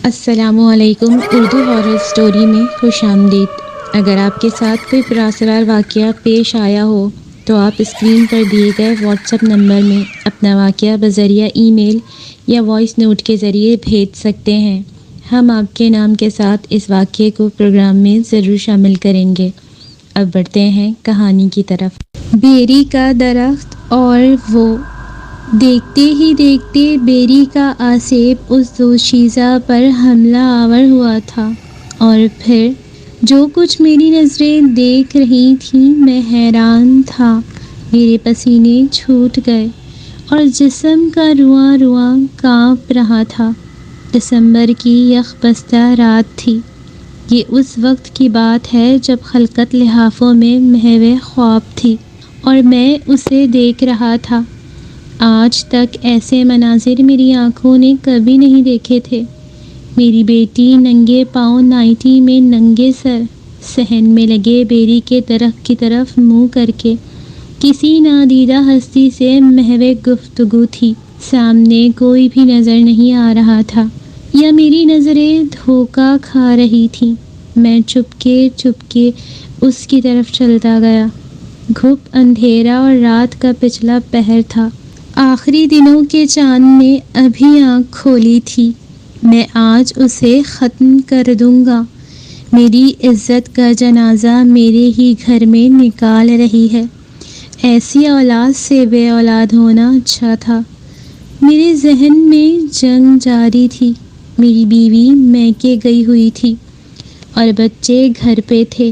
السلام علیکم، Urdu horror story میں خوش آمدید۔ اگر آپ کے ساتھ کوئی پراسرار واقعہ پیش آیا ہو تو آپ اسکرین پر دیے گئے واٹس ایپ نمبر میں اپنا واقعہ بذریعہ ای میل یا وائس نوٹ کے ذریعے بھیج سکتے ہیں۔ ہم آپ کے نام کے ساتھ اس واقعے کو پروگرام میں ضرور شامل کریں گے۔ اب بڑھتے ہیں کہانی کی طرف۔ بیری کا درخت اور وہ۔ دیکھتے ہی دیکھتے بیری کا آسیب اس دوشیزہ پر حملہ آور ہوا تھا، اور پھر جو کچھ میری نظریں دیکھ رہی تھیں میں حیران تھا۔ میرے پسینے چھوٹ گئے اور جسم کا رواں رواں کانپ رہا تھا۔ دسمبر کی یخ بستہ رات تھی۔ یہ اس وقت کی بات ہے جب خلقت لحافوں میں محو خواب تھی اور میں اسے دیکھ رہا تھا۔ آج تک ایسے مناظر میری آنکھوں نے کبھی نہیں دیکھے تھے۔ میری بیٹی ننگے پاؤں نائٹی میں ننگے سر صحن میں لگے بیری کے درخت کی طرف منہ کر کے کسی نادیدہ ہستی سے محو گفتگو تھی۔ سامنے کوئی بھی نظر نہیں آ رہا تھا، یا میری نظریں دھوکہ کھا رہی تھیں۔ میں چپکے چپکے اس کی طرف چلتا گیا۔ گھپ اندھیرا اور رات کا پچھلا پہر تھا۔ آخری دنوں کے چاند نے ابھی آنکھ کھولی تھی۔ میں آج اسے ختم کر دوں گا۔ میری عزت کا جنازہ میرے ہی گھر میں نکال رہی ہے۔ ایسی اولاد سے بے اولاد ہونا اچھا تھا۔ میرے ذہن میں جنگ جاری تھی۔ میری بیوی میکے گئی ہوئی تھی اور بچے گھر پہ تھے۔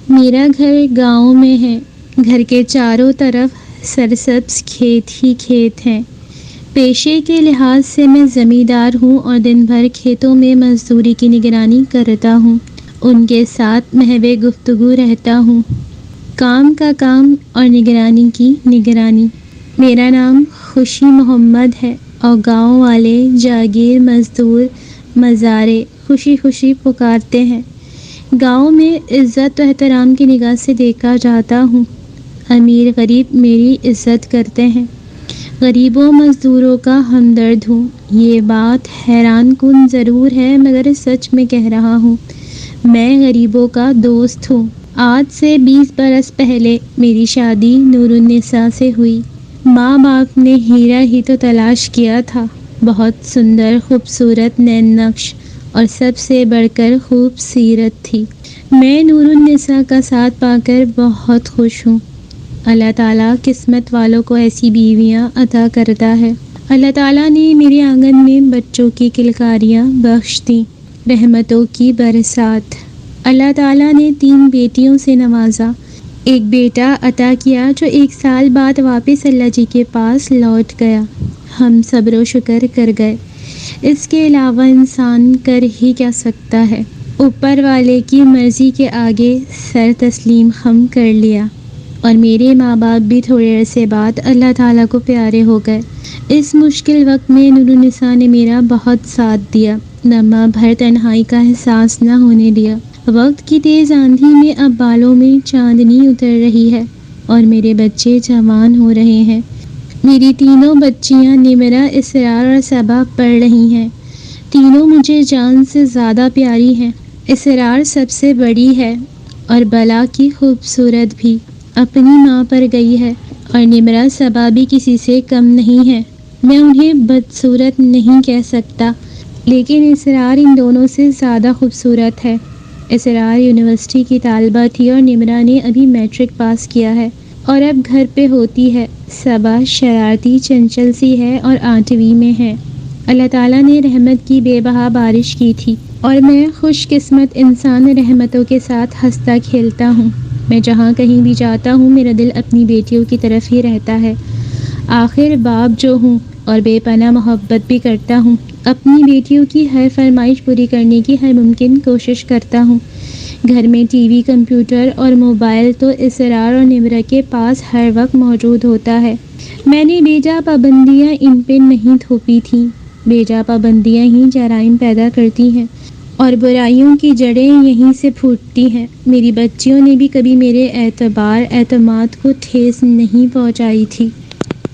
میرا گھر گاؤں میں ہے۔ گھر کے چاروں طرف سرسبز کھیت ہی کھیت ہیں۔ پیشے کے لحاظ سے میں زمیندار ہوں اور دن بھر کھیتوں میں مزدوری کی نگرانی کرتا ہوں۔ ان کے ساتھ محو گفتگو رہتا ہوں۔ کام کا کام اور نگرانی کی نگرانی۔ میرا نام خوشی محمد ہے اور گاؤں والے جاگیر مزدور مزارے خوشی خوشی پکارتے ہیں۔ گاؤں میں عزت و احترام کی نگاہ سے دیکھا جاتا ہوں۔ امیر غریب میری عزت کرتے ہیں۔ غریبوں مزدوروں کا ہمدرد ہوں۔ یہ بات حیران کن ضرور ہے مگر سچ میں کہہ رہا ہوں۔ میں غریبوں کا دوست ہوں۔ آج سے 20 برس پہلے میری شادی نور النساء سے ہوئی۔ ماں باپ نے ہیرا ہی تو تلاش کیا تھا۔ بہت سندر خوبصورت نین نقش اور سب سے بڑھ کر خوب سیرت تھی۔ میں نور النساء کا ساتھ پا کر بہت خوش ہوں۔ اللہ تعالیٰ قسمت والوں کو ایسی بیویاں عطا کرتا ہے۔ اللہ تعالیٰ نے میرے آنگن میں بچوں کی کلکاریاں بخش دیں، رحمتوں کی برسات۔ اللہ تعالیٰ نے 3 بیٹیوں سے نوازا۔ ایک بیٹا عطا کیا جو 1 سال بعد واپس اللہ جی کے پاس لوٹ گیا۔ ہم صبر و شکر کر گئے۔ اس کے علاوہ انسان کر ہی کیا سکتا ہے۔ اوپر والے کی مرضی کے آگے سر تسلیم خم کر لیا، اور میرے ماں باپ بھی تھوڑے عرصے بعد اللہ تعالیٰ کو پیارے ہو گئے۔ اس مشکل وقت میں نور النساء نے میرا بہت ساتھ دیا، لمحہ بھر تنہائی کا احساس نہ ہونے دیا۔ وقت کی تیز آندھی میں اب بالوں میں چاندنی اتر رہی ہے اور میرے بچے جوان ہو رہے ہیں۔ میری تینوں بچیاں نمرہ، اسرار اور صبا پڑھ رہی ہیں۔ تینوں مجھے جان سے زیادہ پیاری ہیں۔ اسرار سب سے بڑی ہے اور بلا کی خوبصورت بھی، اپنی ماں پر گئی ہے، اور نمرہ صبا بھی کسی سے کم نہیں ہے۔ میں انہیں بدصورت نہیں کہہ سکتا، لیکن اسرار ان دونوں سے زیادہ خوبصورت ہے۔ اسرار یونیورسٹی کی طالبہ تھی اور نمرہ نے ابھی میٹرک پاس کیا ہے اور اب گھر پہ ہوتی ہے۔ صبا شرارتی چنچل سی ہے اور 8ویں میں ہے۔ اللہ تعالیٰ نے رحمت کی بے بہا بارش کی تھی اور میں خوش قسمت انسان رحمتوں کے ساتھ ہنستا کھیلتا ہوں۔ میں جہاں کہیں بھی جاتا ہوں میرا دل اپنی بیٹیوں کی طرف ہی رہتا ہے۔ آخر باپ جو ہوں اور بے پناہ محبت بھی کرتا ہوں۔ اپنی بیٹیوں کی ہر فرمائش پوری کرنے کی ہر ممکن کوشش کرتا ہوں۔ گھر میں ٹی وی، کمپیوٹر اور موبائل تو اسرار اور نمرہ کے پاس ہر وقت موجود ہوتا ہے۔ میں نے بے جا پابندیاں ان پہ نہیں تھوپی تھیں۔ بے جا پابندیاں ہی جرائم پیدا کرتی ہیں اور برائیوں کی جڑیں یہیں سے پھوٹتی ہیں۔ میری بچیوں نے بھی کبھی میرے اعتبار اعتماد کو ٹھیس نہیں پہنچائی تھی۔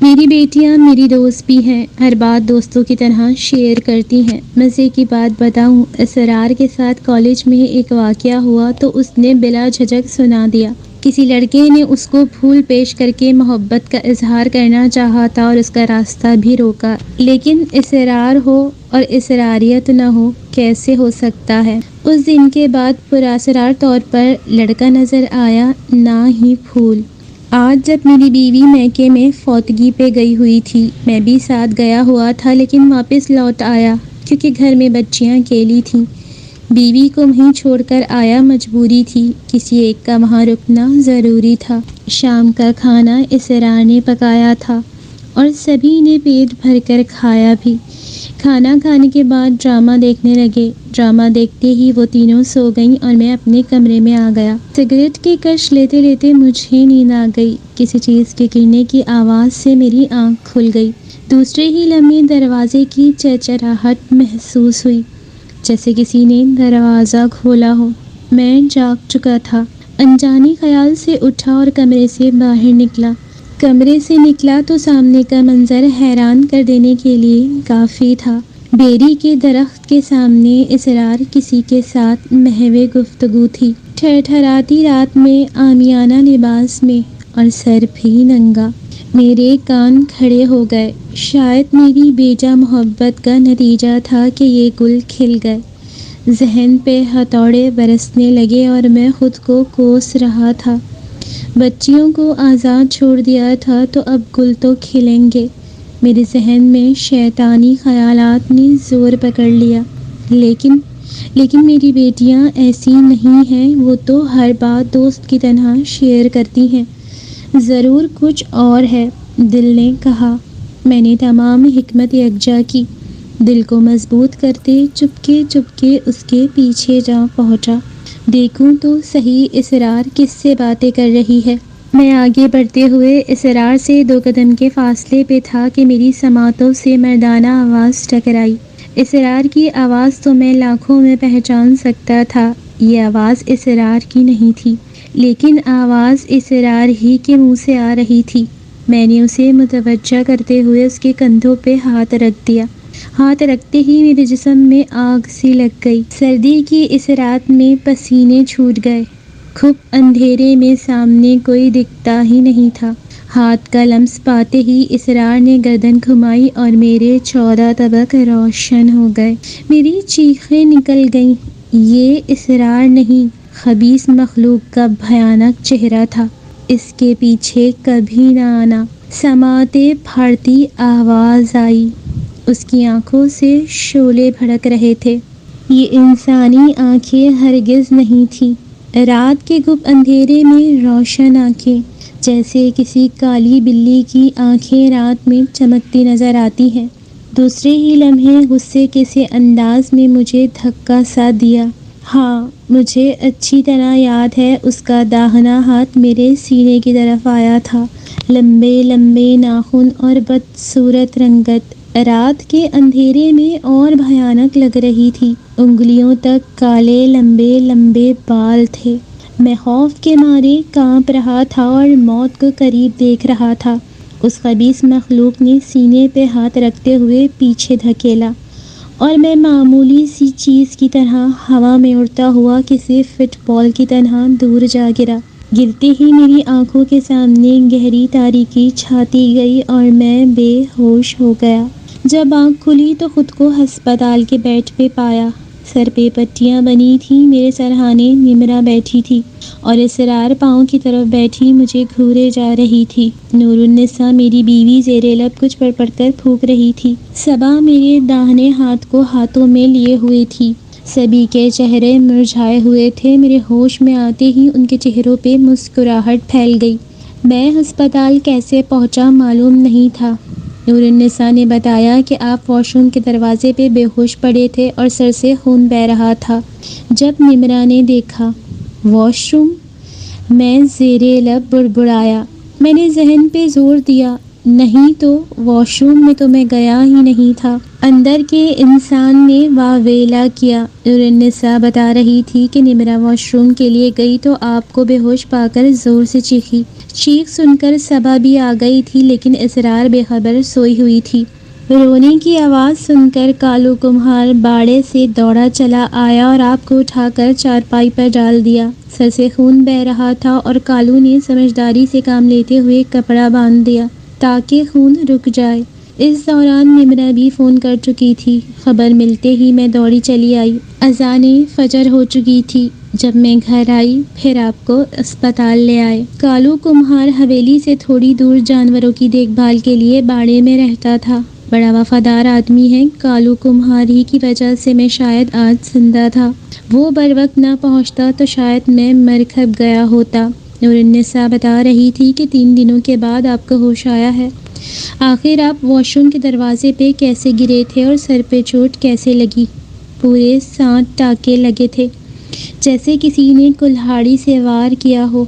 میری بیٹیاں میری دوست بھی ہیں، ہر بات دوستوں کی طرح شیئر کرتی ہیں۔ مزے کی بات بتاؤں، اسرار کے ساتھ کالج میں ایک واقعہ ہوا تو اس نے بلا جھجک سنا دیا۔ کسی لڑکے نے اس کو پھول پیش کر کے محبت کا اظہار کرنا چاہا تھا اور اس کا راستہ بھی روکا، لیکن اسرار ہو اور اسراریت نہ ہو کیسے ہو سکتا ہے؟ اس دن کے بعد پراسرار طور پر لڑکا نظر آیا، نہ ہی پھول۔ آج جب میری بیوی میکے میں فوتگی پہ گئی ہوئی تھی، میں بھی ساتھ گیا ہوا تھا، لیکن واپس لوٹ آیا کیونکہ گھر میں بچیاں اکیلی تھیں۔ بیوی کو وہیں چھوڑ کر آیا، مجبوری تھی، کسی ایک کا وہاں رکنا ضروری تھا۔ شام کا کھانا اسرار نے پکایا تھا اور سبھی نے پیٹ بھر کر کھایا بھی۔ کھانا کھانے کے بعد ڈرامہ دیکھنے لگے۔ ڈرامہ دیکھتے ہی وہ تینوں سو گئیں اور میں اپنے کمرے میں آ گیا۔ سگریٹ کی کش لیتے لیتے مجھے نیند آ گئی۔ کسی چیز کے گرنے کی آواز سے میری آنکھ کھل گئی۔ دوسرے ہی لمحے دروازے کی چرچراہٹ محسوس ہوئی، جیسے کسی نے دروازہ کھولا ہو۔ میں جاگ چکا تھا۔ انجانی خیال سے اٹھا اور کمرے سے باہر نکلا۔ کمرے سے نکلا تو سامنے کا منظر حیران کر دینے کے لیے کافی تھا۔ بیری کے درخت کے سامنے اسرار کسی کے ساتھ محو گفتگو تھی، ٹھٹھراتی رات میں، عامیانہ لباس میں، اور سر بھی ننگا۔ میرے کان کھڑے ہو گئے۔ شاید میری بیجا محبت کا نتیجہ تھا کہ یہ گل کھل گئے۔ ذہن پہ ہتھوڑے برسنے لگے اور میں خود کو کوس رہا تھا۔ بچیوں کو آزاد چھوڑ دیا تھا تو اب گل تو کھلیں گے۔ میرے ذہن میں شیطانی خیالات نے زور پکڑ لیا۔ لیکن میری بیٹیاں ایسی نہیں ہیں، وہ تو ہر بات دوست کی طرح شیئر کرتی ہیں۔ ضرور کچھ اور ہے، دل نے کہا۔ میں نے تمام حکمت یکجا کی۔ دل کو مضبوط کرتے چپکے چپکے اس کے پیچھے جا پہنچا۔ دیکھوں تو صحیح اسرار کس سے باتیں کر رہی ہے۔ میں آگے بڑھتے ہوئے اسرار سے 2 قدم کے فاصلے پہ تھا کہ میری سماعتوں سے مردانہ آواز ٹکرائی۔ اسرار کی آواز تو میں لاکھوں میں پہچان سکتا تھا۔ یہ آواز اسرار کی نہیں تھی، لیکن آواز اسرار ہی کے منہ سے آ رہی تھی۔ میں نے اسے متوجہ کرتے ہوئے اس کے کندھوں پہ ہاتھ رکھ دیا۔ ہاتھ رکھتے ہی میرے جسم میں آگ سی لگ گئی۔ سردی کی اس رات میں پسینے چھوٹ گئے۔ خوب اندھیرے میں سامنے کوئی دکھتا ہی نہیں تھا۔ ہاتھ کا لمس پاتے ہی اسرار نے گردن گھمائی اور میرے 14 طبق روشن ہو گئے۔ میری چیخیں نکل گئیں۔ یہ اسرار نہیں، خبیث مخلوق کا بھیانک چہرہ تھا۔ اس کے پیچھے کبھی نہ آنا۔ سماعتیں پھاڑتی آواز آئی۔ اس کی آنکھوں سے شعلے بھڑک رہے تھے۔ یہ انسانی آنکھیں ہرگز نہیں تھیں۔ رات کے گپ اندھیرے میں روشن آنکھیں، جیسے کسی کالی بلی کی آنکھیں رات میں چمکتی نظر آتی ہیں۔ دوسرے ہی لمحے غصے کے سے انداز میں مجھے دھکا سا دیا۔ ہاں، مجھے اچھی طرح یاد ہے، اس کا داہنا ہاتھ میرے سینے کی طرف آیا تھا۔ لمبے لمبے ناخن اور بدصورت رنگت رات کے اندھیرے میں اور بھیانک لگ رہی تھی۔ انگلیوں تک کالے لمبے لمبے بال تھے۔ میں خوف کے مارے کانپ رہا تھا اور موت کو قریب دیکھ رہا تھا۔ اس خبیث مخلوق نے سینے پہ ہاتھ رکھتے ہوئے پیچھے دھکیلا اور میں معمولی سی چیز کی طرح ہوا میں اڑتا ہوا کسی فٹ بال کی طرح دور جا گرا۔ گرتے ہی میری آنکھوں کے سامنے گہری تاریکی چھاتی گئی اور میں بے ہوش ہو گیا۔ جب آنکھ کھلی تو خود کو ہسپتال کے بیڈ پہ پایا۔ سر پہ پٹیاں بنی تھیں، میرے سرہانے نمرا بیٹھی تھی اور اسرار پاؤں کی طرف بیٹھی مجھے گھورے جا رہی تھی۔ نور النساء میری بیوی زیر لب کچھ پڑ کر پھونک رہی تھی۔ صبا میرے داہنے ہاتھ کو ہاتھوں میں لیے ہوئے تھی۔ سبھی کے چہرے مرجھائے ہوئے تھے۔ میرے ہوش میں آتے ہی ان کے چہروں پہ مسکراہٹ پھیل گئی۔ میں ہسپتال کیسے پہنچا معلوم نہیں تھا۔ نور النساء نے بتایا کہ آپ واش روم کے دروازے پہ بے ہوش پڑے تھے اور سر سے خون بہہ رہا تھا جب نمرا نے دیکھا۔ Wash room? میں زیر لب بڑبڑایا۔ میں نے ذہن پہ زور دیا، نہیں تو واش روم میں تو میں گیا ہی نہیں تھا۔ اندر کے انسان نے واویلا کیا۔ نور النساء بتا رہی تھی کہ نمرا واش روم کے لیے گئی تو آپ کو بے ہوش پا کر زور سے چیخی۔ چیخ سن کر صبا بھی آ گئی تھی، لیکن اسرار بے خبر سوئی ہوئی تھی۔ رونے کی آواز سن کر کالو کمہار باڑے سے دوڑا چلا آیا اور آپ کو اٹھا کر چارپائی پر ڈال دیا۔ سر سے خون بہہ رہا تھا اور کالو نے سمجھداری سے کام لیتے ہوئے کپڑا باندھ دیا تاکہ خون رک جائے۔ اس دوران نمرا بھی فون کر چکی تھی۔ خبر ملتے ہی میں دوڑی چلی آئی۔ اذان فجر ہو چکی تھی جب میں گھر آئی، پھر آپ کو اسپتال لے آئے۔ کالو کمہار حویلی سے تھوڑی دور جانوروں کی دیکھ بھال کے لیے باڑے میں رہتا تھا۔ بڑا وفادار آدمی ہے۔ کالو کمہار ہی کی وجہ سے میں شاید آج زندہ تھا۔ وہ بر وقت نہ پہنچتا تو شاید میں مر کھپ گیا ہوتا۔ نور النساء بتا رہی تھی کہ 3 دنوں کے بعد آپ کو ہوش آیا ہے۔ آخر آپ واش روم کے دروازے پہ کیسے گرے تھے اور سر پہ چوٹ کیسے لگی؟ پورے 7 ٹانکے لگے تھے، جیسے کسی نے کلہاڑی سے وار کیا ہو۔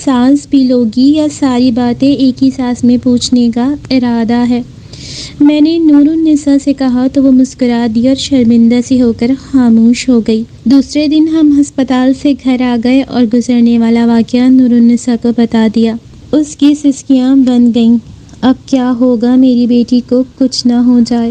سانس بھی لوگی یا ساری باتیں ایک ہی سانس میں پوچھنے کا ارادہ ہے؟ میں نے نور النساء سے کہا تو وہ مسکرا دی اور شرمندہ سی ہو کر خاموش ہو گئی۔ دوسرے دن ہم ہسپتال سے گھر آ گئے اور گزرنے والا واقعہ نور النساء کو بتا دیا۔ اس کی سسکیاں بن گئیں۔ اب کیا ہوگا؟ میری بیٹی کو کچھ نہ ہو جائے،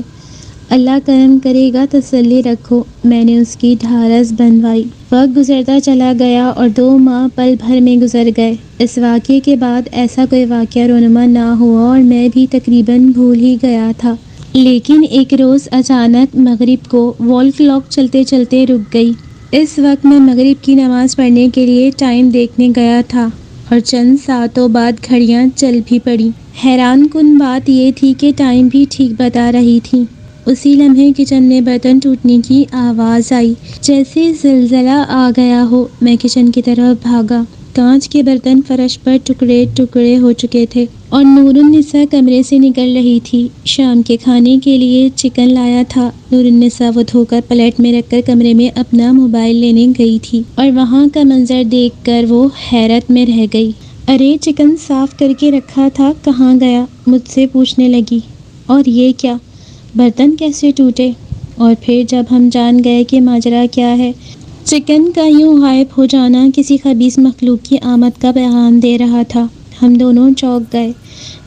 اللہ کرم کرے گا، تسلی رکھو۔ میں نے اس کی ڈھارس بندھوائی۔ وقت گزرتا چلا گیا اور 2 ماہ پل بھر میں گزر گئے۔ اس واقعے کے بعد ایسا کوئی واقعہ رونما نہ ہوا اور میں بھی تقریباً بھول ہی گیا تھا۔ لیکن ایک روز اچانک مغرب کو وال کلاک چلتے چلتے رک گئی۔ اس وقت میں مغرب کی نماز پڑھنے کے لیے ٹائم دیکھنے گیا تھا اور چند ساعتوں بعد گھڑیاں چل بھی پڑیں۔ حیران کن بات یہ تھی کہ ٹائم بھی ٹھیک بتا رہی تھی۔ اسی لمحے کچن میں برتن ٹوٹنے کی آواز آئی، جیسے زلزلہ آ گیا ہو۔ میں کچن کی طرف بھاگا۔ کانچ کے برتن فرش پر ٹکڑے ٹکڑے ہو چکے تھے اور نور النساء کمرے سے نکل رہی تھی۔ شام کے کھانے کے لیے چکن لایا تھا۔ نور النساء وہ دھو کر پلیٹ میں رکھ کر کمرے میں اپنا موبائل لینے گئی تھی اور وہاں کا منظر دیکھ کر وہ حیرت میں رہ گئی۔ ارے چکن صاف کر کے رکھا تھا، کہاں گیا؟ مجھ سے پوچھنے لگی۔ اور یہ کیا؟ برتن کیسے ٹوٹے؟ اور پھر جب ہم جان گئے کہ ماجرا کیا ہے، چکن کا یوں غائب ہو جانا کسی خبیث مخلوق کی آمد کا پیغام دے رہا تھا۔ ہم دونوں چونک گئے۔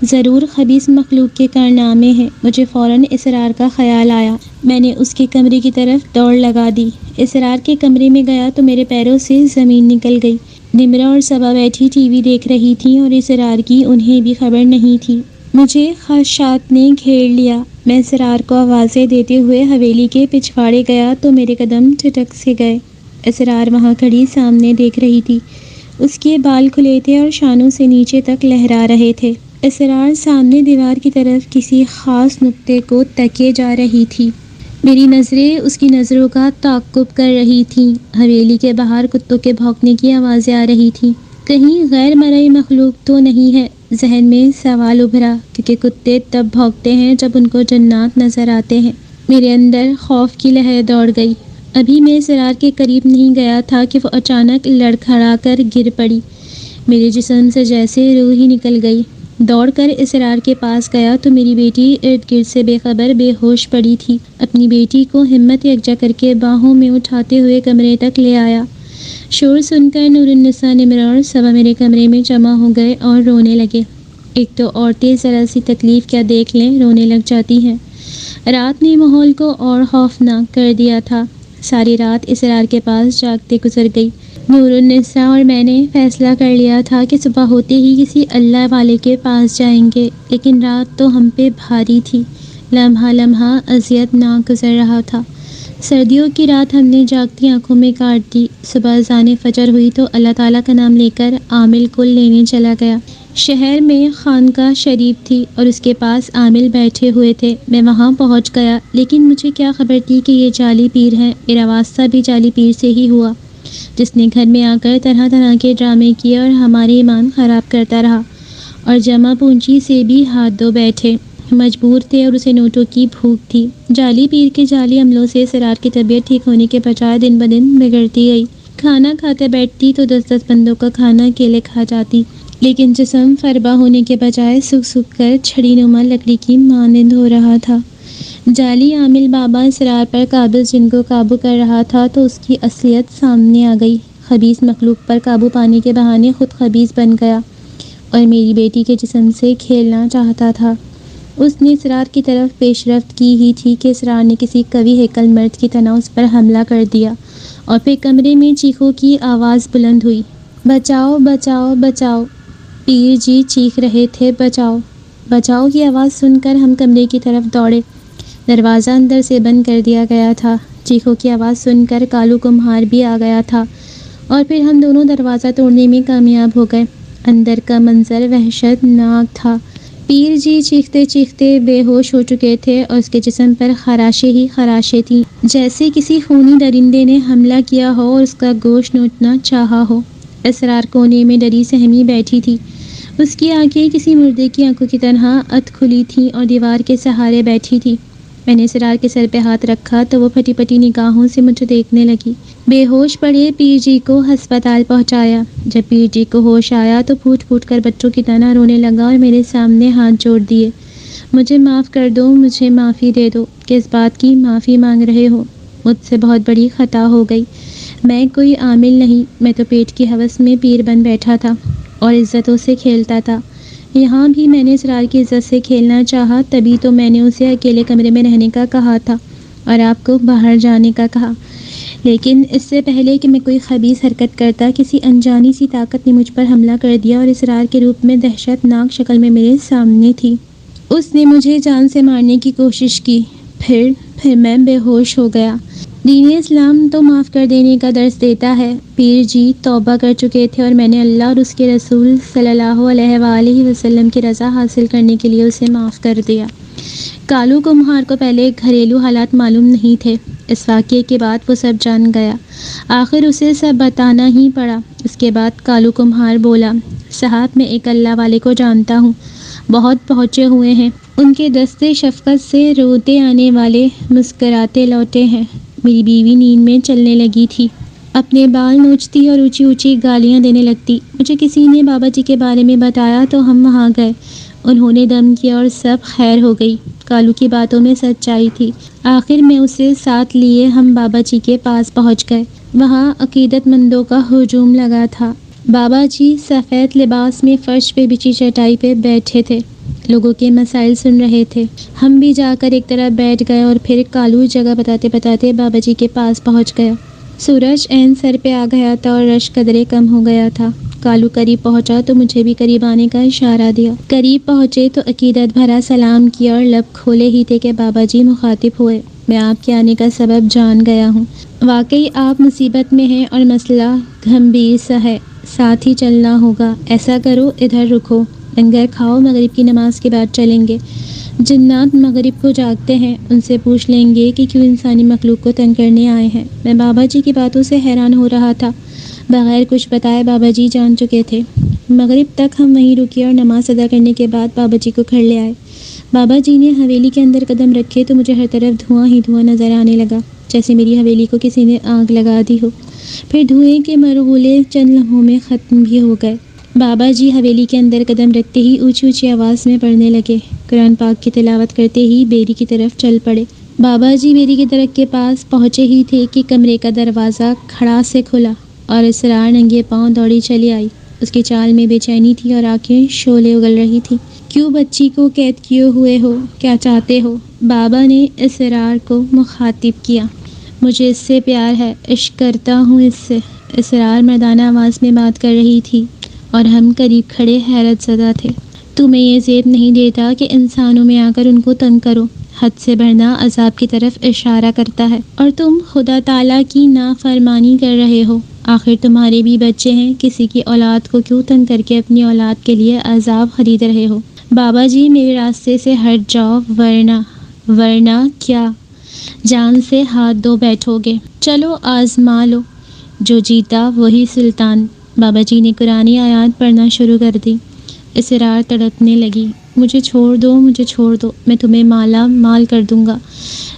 ضرور خبیث مخلوق کے کارنامے ہیں۔ مجھے فوراً اسرار کا خیال آیا۔ میں نے اس کے کمرے کی طرف دوڑ لگا دی۔ اسرار کے کمرے میں گیا تو میرے پیروں سے زمین نکل گئی۔ نمرا اور صبا بیٹھی ٹی وی دیکھ رہی تھیں اور اسرار کی انہیں بھی خبر نہیں تھی۔ مجھے خدشات نے گھیر لیا۔ میں اسرار کو آوازیں دیتے ہوئے حویلی کے پچھواڑے گیا تو میرے قدم ٹھٹک سے گئے۔ اسرار وہاں کھڑی سامنے دیکھ رہی تھی۔ اس کے بال کھلے تھے اور شانوں سے نیچے تک لہرا رہے تھے۔ اسرار سامنے دیوار کی طرف کسی خاص نقطے کو تکیے جا رہی تھی۔ میری نظریں اس کی نظروں کا تعاقب کر رہی تھیں۔ حویلی کے باہر کتوں کے بھونکنے کی آوازیں آ رہی تھیں۔ کہیں غیر مرئی مخلوق تو نہیں ہے؟ ذہن میں سوال ابھرا، کیونکہ کتے تب بھونکتے ہیں جب ان کو جنات نظر آتے ہیں۔ میرے اندر خوف کی لہر دوڑ گئی۔ ابھی میں اسرار کے قریب نہیں گیا تھا کہ وہ اچانک لڑکھڑا کر گر پڑی۔ میرے جسم سے جیسے روح ہی نکل گئی۔ دوڑ کر اسرار کے پاس گیا تو میری بیٹی ارد گرد سے بے خبر بے ہوش پڑی تھی۔ اپنی بیٹی کو ہمت یکجا کر کے باہوں میں اٹھاتے ہوئے کمرے تک لے آیا۔ شور سن کر نور النساء، نمرا اور صبا میرے کمرے میں جمع ہو گئے اور رونے لگے۔ ایک تو عورتیں ذرا سی تکلیف کیا دیکھ لیں رونے لگ جاتی ہیں۔ رات نے ماحول کو اور خوفناک کر دیا تھا۔ ساری رات اسرار کے پاس جاگتے گزر گئی۔ نور النساء اور میں نے فیصلہ کر لیا تھا کہ صبح ہوتے ہی کسی اللہ والے کے پاس جائیں گے، لیکن رات تو ہم پہ بھاری تھی۔ لمحہ لمحہ اذیت ناک گزر رہا تھا۔ سردیوں کی رات ہم نے جاگتی آنکھوں میں کاٹ دی۔ صبح اذان فجر ہوئی تو اللہ تعالیٰ کا نام لے کر عامل کو لینے چلا گیا۔ شہر میں خانقاہ شریف تھی اور اس کے پاس عامل بیٹھے ہوئے تھے۔ میں وہاں پہنچ گیا، لیکن مجھے کیا خبر تھی کہ یہ جعلی پیر ہیں۔ میرا واسطہ بھی جعلی پیر سے ہی ہوا، جس نے گھر میں آ کر طرح طرح کے ڈرامے کیے اور ہمارے ایمان خراب کرتا رہا، اور جمع پونجی سے بھی ہاتھ دھو بیٹھے۔ مجبور تھے اور اسے نوٹوں کی بھوک تھی۔ جعلی پیر کے جعلی عملوں سے اسرار کی طبیعت ٹھیک ہونے کے بجائے دن بدن بگڑتی گئی۔ کھانا کھاتے بیٹھتی تو 10 بندوں کا کھانا اکیلے کھا جاتی، لیکن جسم فربا ہونے کے بجائے سوکھ سوکھ کر چھڑی نما لکڑی کی مانند ہو رہا تھا۔ جعلی عامل بابا اسرار پر قابض جن کو قابو کر رہا تھا تو اس کی اصلیت سامنے آ گئی۔ خبیث مخلوق پر قابو پانے کے بہانے خود خبیث بن گیا۔ اور میری بیٹی کے جسم سے کھیلنا چاہتا تھا۔ اس نے اسرار کی طرف پیش رفت کی ہی تھی کہ اسرار نے کسی قوی ہیکل مرد کی طرح اس پر حملہ کر دیا اور پھر کمرے میں چیخوں کی آواز بلند ہوئی۔ بچاؤ بچاؤ بچاؤ! پیر جی چیخ رہے تھے، بچاؤ! بچاؤ کی آواز سن کر ہم کمرے کی طرف دوڑے۔ دروازہ اندر سے بند کر دیا گیا تھا۔ چیخوں کی آواز سن کر کالو کمہار بھی آ گیا تھا اور پھر ہم دونوں دروازہ توڑنے میں کامیاب ہو گئے۔ اندر کا منظر وحشت ناک تھا۔ پیر جی چیختے چیختے بے ہوش ہو چکے تھے اور اس کے جسم پر خراشیں ہی خراشیں تھیں، جیسے کسی خونی درندے نے حملہ کیا ہو اور اس کا گوشت نوچنا چاہا ہو۔ اسرار کونے میں ڈری سہمی بیٹھی تھی۔ اس کی آنکھیں کسی مردے کی آنکھوں کی طرح ادھ کھلی تھیں اور دیوار کے سہارے بیٹھی تھی۔ میں نے اسرار کے سر پہ ہاتھ رکھا تو وہ پھٹی پھٹی نگاہوں سے مجھے دیکھنے لگی۔ بے ہوش پڑے پیر جی کو ہسپتال پہنچایا۔ جب پیر جی کو ہوش آیا تو پھوٹ پھوٹ کر بچوں کی طرح رونے لگا اور میرے سامنے ہاتھ جوڑ دیے۔ مجھے معاف کر دو، مجھے معافی دے دو کہ اس بات کی معافی مانگ رہے ہو۔ مجھ سے بہت بڑی خطا ہو گئی۔ میں کوئی عامل نہیں، میں تو پیٹ کی ہوس میں پیر بن بیٹھا تھا اور عزتوں سے کھیلتا تھا۔ یہاں بھی میں نے اسرار کی عزت سے کھیلنا چاہا، تبھی تو میں نے اسے اکیلے کمرے میں رہنے کا کہا تھا اور آپ کو باہر جانے کا کہا۔ لیکن اس سے پہلے کہ میں کوئی خبیث حرکت کرتا، کسی انجانی سی طاقت نے مجھ پر حملہ کر دیا اور اسرار کے روپ میں دہشت ناک شکل میں میرے سامنے تھی۔ اس نے مجھے جان سے مارنے کی کوشش کی۔ پھر میں بے ہوش ہو گیا۔ دین اسلام تو معاف کر دینے کا درس دیتا ہے۔ پیر جی توبہ کر چکے تھے اور میں نے اللہ اور اس کے رسول صلی اللہ علیہ وآلہ وسلم کی رضا حاصل کرنے کے لیے اسے معاف کر دیا۔ کالو کمہار کو پہلے گھریلو حالات معلوم نہیں تھے۔ اس واقعے کے بعد وہ سب جان گیا۔ آخر اسے سب بتانا ہی پڑا۔ اس کے بعد کالو کمہار بولا، صاحب میں ایک اللہ والے کو جانتا ہوں، بہت پہنچے ہوئے ہیں۔ ان کے دستے شفقت سے روتے آنے والے مسکراتے لوٹے ہیں۔ میری بیوی نیند میں چلنے لگی تھی، اپنے بال نوچتی اور اونچی اونچی گالیاں دینے لگتی۔ مجھے کسی نے بابا جی کے بارے میں بتایا تو ہم وہاں گئے۔ انہوں نے دم کیا اور سب خیر ہو گئی۔ کالو کی باتوں میں سچائی تھی۔ آخر میں اسے ساتھ لیے ہم بابا جی کے پاس پہنچ گئے۔ وہاں عقیدت مندوں کا ہجوم لگا تھا۔ بابا جی سفید لباس میں فرش پہ بچھی چٹائی پہ بیٹھے تھے، لوگوں کے مسائل سن رہے تھے۔ ہم بھی جا کر ایک طرف بیٹھ گئے اور پھر کالو جگہ بتاتے بتاتے بابا جی کے پاس پہنچ گیا۔ سورج عین سر پہ آ گیا تھا اور رش قدرے کم ہو گیا تھا۔ کالو قریب پہنچا تو مجھے بھی قریب آنے کا اشارہ دیا۔ قریب پہنچے تو عقیدت بھرا سلام کیا اور لب کھولے ہی تھے کہ بابا جی مخاطب ہوئے، میں آپ کے آنے کا سبب جان گیا ہوں۔ واقعی آپ مصیبت میں ہیں اور مسئلہ گھمبیر سا ہے، ساتھ ہی چلنا ہوگا۔ ایسا کرو، ادھر رکو، لنگر کھاؤ، مغرب کی نماز کے بعد چلیں گے۔ جنات مغرب کو جاگتے ہیں، ان سے پوچھ لیں گے کہ کیوں انسانی مخلوق کو تنگ کرنے آئے ہیں۔ میں بابا جی کی باتوں سے حیران ہو رہا تھا۔ بغیر کچھ بتائے بابا جی جان چکے تھے۔ مغرب تک ہم وہیں رکے اور نماز ادا کرنے کے بعد بابا جی کو گھر لے آئے۔ بابا جی نے حویلی کے اندر قدم رکھے تو مجھے ہر طرف دھواں ہی دھواں نظر آنے لگا، جیسے میری حویلی کو کسی نے آگ لگا دی ہو۔ پھر دھوئیں کے مرغولے چند لمحوں میں ختم بھی ہو گئے۔ بابا جی حویلی کے اندر قدم رکھتے ہی اونچی اونچی آواز میں پڑھنے لگے۔ قرآن پاک کی تلاوت کرتے ہی بیری کی طرف چل پڑے۔ بابا جی بیری کے درخت کے پاس پہنچے ہی تھے کہ کمرے کا دروازہ کھڑا سے کھلا اور اسرار ننگے پاؤں دوڑی چلی آئی۔ اس کی چال میں بے چینی تھی اور آنکھیں شعلے اگل رہی تھی۔ کیوں بچی کو قید کیے ہوئے ہو؟ کیا چاہتے ہو؟ بابا نے اسرار کو مخاطب کیا۔ مجھے اس سے پیار ہے، عشق کرتا ہوں اس سے، اسرار مردانہ آواز میں بات کر رہی تھی اور ہم قریب کھڑے حیرت زدہ تھے۔ تمہیں یہ زیب نہیں دیتا کہ انسانوں میں آ کر ان کو تنگ کرو، حد سے بڑھنا عذاب کی طرف اشارہ کرتا ہے، اور تم خدا تعالیٰ کی نافرمانی کر رہے ہو۔ آخر تمہارے بھی بچے ہیں، کسی کی اولاد کو کیوں تنگ کر کے اپنی اولاد کے لیے عذاب خرید رہے ہو؟ بابا جی میرے راستے سے ہٹ جاؤ، ورنہ کیا جان سے ہاتھ دھو بیٹھو گے۔ چلو آزما لو، جو جیتا وہی سلطان۔ بابا جی نے قرآنی آیات پڑھنا شروع کر دی۔ اسرار تڑپنے لگی، مجھے چھوڑ دو، مجھے چھوڑ دو، میں تمہیں مالا مال کر دوں گا۔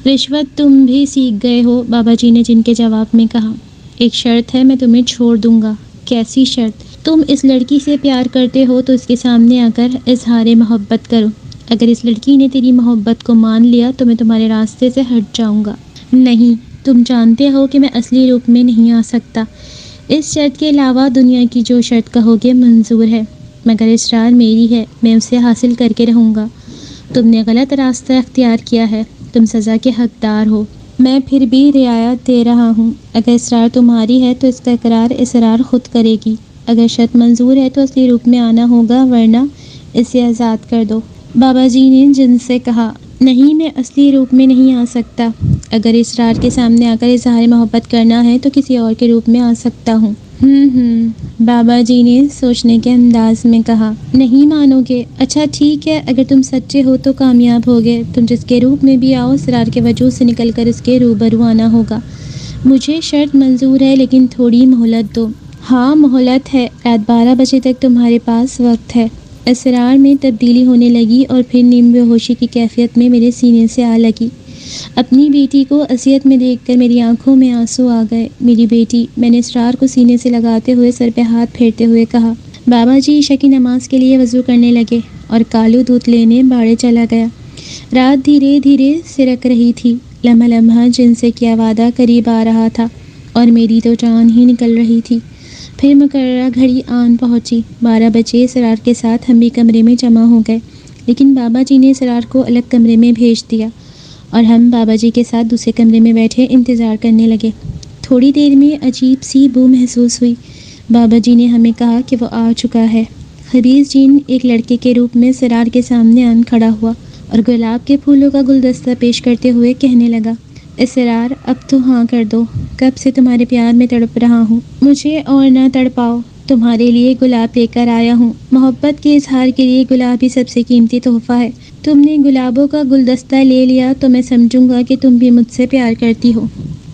رشوت تم بھی سیکھ گئے ہو، بابا جی نے جن کے جواب میں کہا۔ ایک شرط ہے، میں تمہیں چھوڑ دوں گا۔ کیسی شرط؟ تم اس لڑکی سے پیار کرتے ہو تو اس کے سامنے آ کر اظہار محبت کرو۔ اگر اس لڑکی نے تیری محبت کو مان لیا تو میں تمہارے راستے سے ہٹ جاؤں گا۔ نہیں، تم جانتے ہو کہ میں اصلی روپ میں نہیں آ سکتا۔ اس شرط کے علاوہ دنیا کی جو شرط کہو گے منظور ہے۔ مگر اسرار میری ہے، میں اسے حاصل کر کے رہوں گا۔ تم نے غلط راستہ اختیار کیا ہے، تم سزا کے حقدار ہو، میں پھر بھی رعایت دے رہا ہوں۔ اگر اسرار تمہاری ہے تو اس کا اقرار اسرار خود کرے گی، اگر شرط منظور ہے تو اصلی روپ میں آنا ہوگا، ورنہ اسے آزاد کر دو۔ بابا جی نے جن سے کہا، نہیں، میں اصلی روپ میں نہیں آ سکتا، اگر اسرار کے سامنے آ کر اظہار محبت کرنا ہے تو کسی اور کے روپ میں آ سکتا ہوں۔ بابا جی نے سوچنے کے انداز میں کہا، نہیں مانو گے؟ اچھا ٹھیک ہے، اگر تم سچے ہو تو کامیاب ہوگے، تم جس کے روپ میں بھی آؤ، اسرار کے وجود سے نکل کر اس کے روبرو آنا ہوگا۔ مجھے شرط منظور ہے، لیکن تھوڑی مہلت دو۔ ہاں مہلت ہے، رات 12 بجے تک تمہارے پاس وقت ہے۔ اسرار میں تبدیلی ہونے لگی اور پھر نیم بے ہوشی کی کیفیت میں میرے سینے سے آ لگی۔ اپنی بیٹی کو اذیت میں دیکھ کر میری آنکھوں میں آنسو آ گئے۔ میری بیٹی، میں نے اسرار کو سینے سے لگاتے ہوئے سر پہ ہاتھ پھیرتے ہوئے کہا۔ بابا جی عشاء کی نماز کے لیے وضو کرنے لگے اور کالو دودھ لینے باڑے چلا گیا۔ رات دھیرے دھیرے سرک رہی تھی، لمحہ لمحہ جن سے کیا وعدہ قریب آ رہا تھا اور میری تو جان ہی نکل رہی تھی۔ پھر مقررہ گھڑی آن پہنچی، 12 بجے۔ اسرار کے ساتھ ہم بھی کمرے میں جمع ہو گئے، لیکن بابا جی نے اسرار کو الگ کمرے میں بھیج دیا اور ہم بابا جی کے ساتھ دوسرے کمرے میں بیٹھے انتظار کرنے لگے۔ تھوڑی دیر میں عجیب سی بو محسوس ہوئی۔ بابا جی نے ہمیں کہا کہ وہ آ چکا ہے۔ خبیث جن ایک لڑکے کے روپ میں اسرار کے سامنے آن کھڑا ہوا اور گلاب کے پھولوں کا گلدستہ پیش کرتے ہوئے کہنے لگا، اسرار اب تو ہاں کر دو، کب سے تمہارے پیار میں تڑپ رہا ہوں، مجھے اور نہ تڑپاؤ، تمہارے لیے گلاب لے کر آیا ہوں، محبت کے اظہار کے لیے گلاب ہی سب سے قیمتی تحفہ ہے، تم نے گلابوں کا گلدستہ لے لیا تو میں سمجھوں گا کہ تم بھی مجھ سے پیار کرتی ہو۔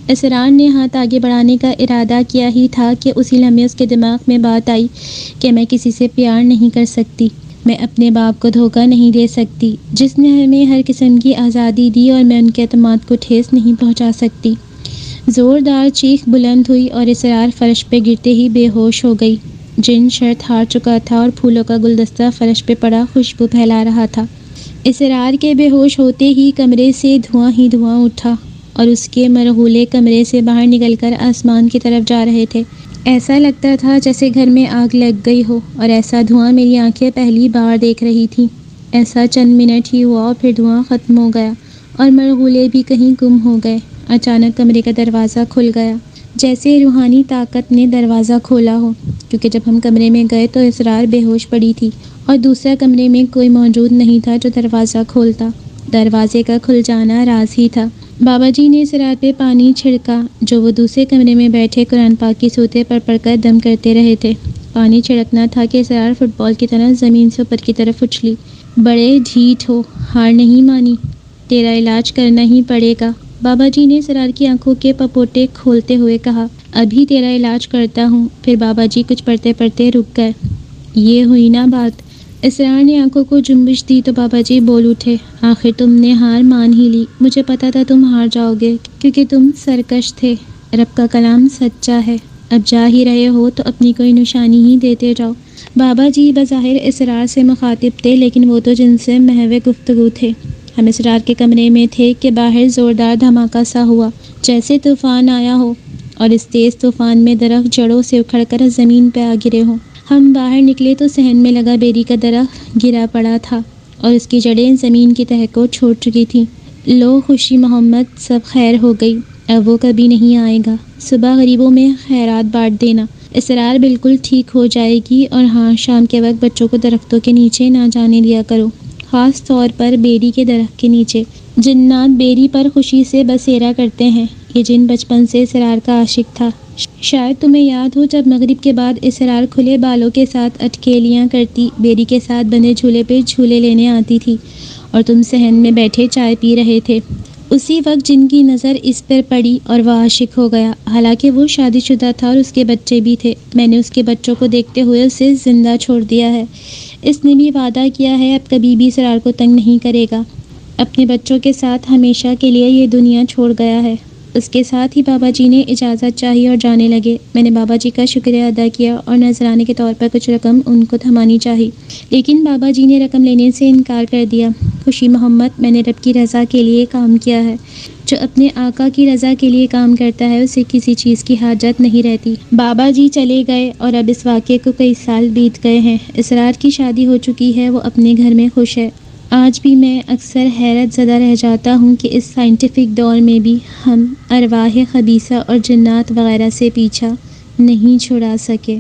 اسرار نے ہاتھ آگے بڑھانے کا ارادہ کیا ہی تھا کہ اسی لمحے اس کے دماغ میں بات آئی کہ میں کسی سے پیار نہیں کر سکتی، میں اپنے باپ کو دھوکہ نہیں دے سکتی، جس نے ہمیں ہر قسم کی آزادی دی، اور میں ان کے اعتماد کو ٹھیس نہیں پہنچا سکتی۔ زوردار چیخ بلند ہوئی اور اسرار فرش پہ گرتے ہی بے ہوش ہو گئی۔ جن شرط ہار چکا تھا اور پھولوں کا گلدستہ فرش پہ پڑا خوشبو پھیلا رہا تھا۔ اسرار کے بے ہوش ہوتے ہی کمرے سے دھواں ہی دھواں اٹھا اور اس کے مرغولے کمرے سے باہر نکل کر آسمان کی طرف جا رہے تھے۔ ایسا لگتا تھا جیسے گھر میں آگ لگ گئی ہو، اور ایسا دھواں میری آنکھیں پہلی بار دیکھ رہی تھیں۔ ایسا چند منٹ ہی ہوا اور پھر دھواں ختم ہو گیا اور مرغولے بھی کہیں گم ہو گئے۔ اچانک کمرے کا دروازہ کھل گیا، جیسے روحانی طاقت نے دروازہ کھولا ہو، کیونکہ جب ہم کمرے میں گئے تو اسرار بے ہوش پڑی تھی اور دوسرے کمرے میں کوئی موجود نہیں تھا جو دروازہ کھولتا۔ دروازے کا کھل جانا راز ہی تھا۔ بابا جی نے اسرار پہ پانی چھڑکا، جو وہ دوسرے کمرے میں بیٹھے قرآن پاک کی سورتیں پڑھ پڑھ کر دم کرتے رہے تھے۔ پانی چھڑکنا تھا کہ اسرار فٹ بال کی طرح زمین سے اوپر کی طرف اچھلی۔ بڑے ڈھیٹ ہو، ہار نہیں مانی، تیرا علاج کرنا ہی پڑے گا، بابا جی نے اسرار کی آنکھوں کے پپوٹے کھولتے ہوئے کہا۔ ابھی تیرا علاج کرتا ہوں۔ پھر بابا جی کچھ پڑھتے پڑھتے رک گئے۔ یہ ہوئی نا بات۔ اسرار نے آنکھوں کو جنبش دی تو بابا جی بول اٹھے، آخر تم نے ہار مان ہی لی، مجھے پتا تھا تم ہار جاؤ گے، کیونکہ تم سرکش تھے، رب کا کلام سچا ہے، اب جا ہی رہے ہو تو اپنی کوئی نشانی ہی دیتے جاؤ۔ بابا جی بظاہر اسرار سے مخاطب تھے، لیکن وہ تو جن سے محو گفتگو تھے۔ ہم اسرار کے کمرے میں تھے کہ باہر زوردار دھماکہ سا ہوا، جیسے طوفان آیا ہو، اور اس تیز طوفان میں درخت جڑوں سے اکھڑ کر زمین پہ آ گرے ہوں۔ ہم باہر نکلے تو صحن میں لگا بیری کا درخت گرا پڑا تھا اور اس کی جڑیں زمین کی تہہ کو چھوڑ چکی تھیں۔ لو خوشی محمد، سب خیر ہو گئی، اب وہ کبھی نہیں آئے گا، صبح غریبوں میں خیرات بانٹ دینا، اسرار بالکل ٹھیک ہو جائے گی، اور ہاں، شام کے وقت بچوں کو درختوں کے نیچے نہ جانے دیا کرو، خاص طور پر بیری کے درخت کے نیچے۔ جنات بیری پر خوشی سے بسیرا کرتے ہیں۔ یہ جن بچپن سے اسرار کا عاشق تھا۔ شاید تمہیں یاد ہو جب مغرب کے بعد اسرار کھلے بالوں کے ساتھ اٹکیلیاں کرتی بیری کے ساتھ بندھے جھولے پہ جھولے لینے آتی تھی اور تم صحن میں بیٹھے چائے پی رہے تھے۔ اسی وقت جن کی نظر اس پر پڑی اور وہ عاشق ہو گیا، حالانکہ وہ شادی شدہ تھا اور اس کے بچے بھی تھے۔ میں نے اس کے بچوں کو دیکھتے ہوئے اسے زندہ چھوڑ دیا ہے۔ اس نے بھی وعدہ کیا ہے اب کبھی بھی اسرار کو تنگ نہیں کرے گا۔ اپنے بچوں کے ساتھ ہمیشہ کے لیے یہ دنیا چھوڑ گیا ہے۔ اس کے ساتھ ہی بابا جی نے اجازت چاہی اور جانے لگے۔ میں نے بابا جی کا شکریہ ادا کیا اور نذرانے کے طور پر کچھ رقم ان کو تھمانی چاہی، لیکن بابا جی نے رقم لینے سے انکار کر دیا۔ خوشی محمد، میں نے رب کی رضا کے لیے کام کیا ہے، جو اپنے آقا کی رضا کے لیے کام کرتا ہے اسے کسی چیز کی حاجت نہیں رہتی۔ بابا جی چلے گئے اور اب اس واقعے کو کئی سال بیت گئے ہیں۔ اسرار کی شادی ہو چکی ہے، وہ اپنے گھر میں خوش ہے۔ آج بھی میں اکثر حیرت زدہ رہ جاتا ہوں کہ اس سائنٹیفک دور میں بھی ہم ارواح خبیثہ اور جنات وغیرہ سے پیچھا نہیں چھڑا سکے۔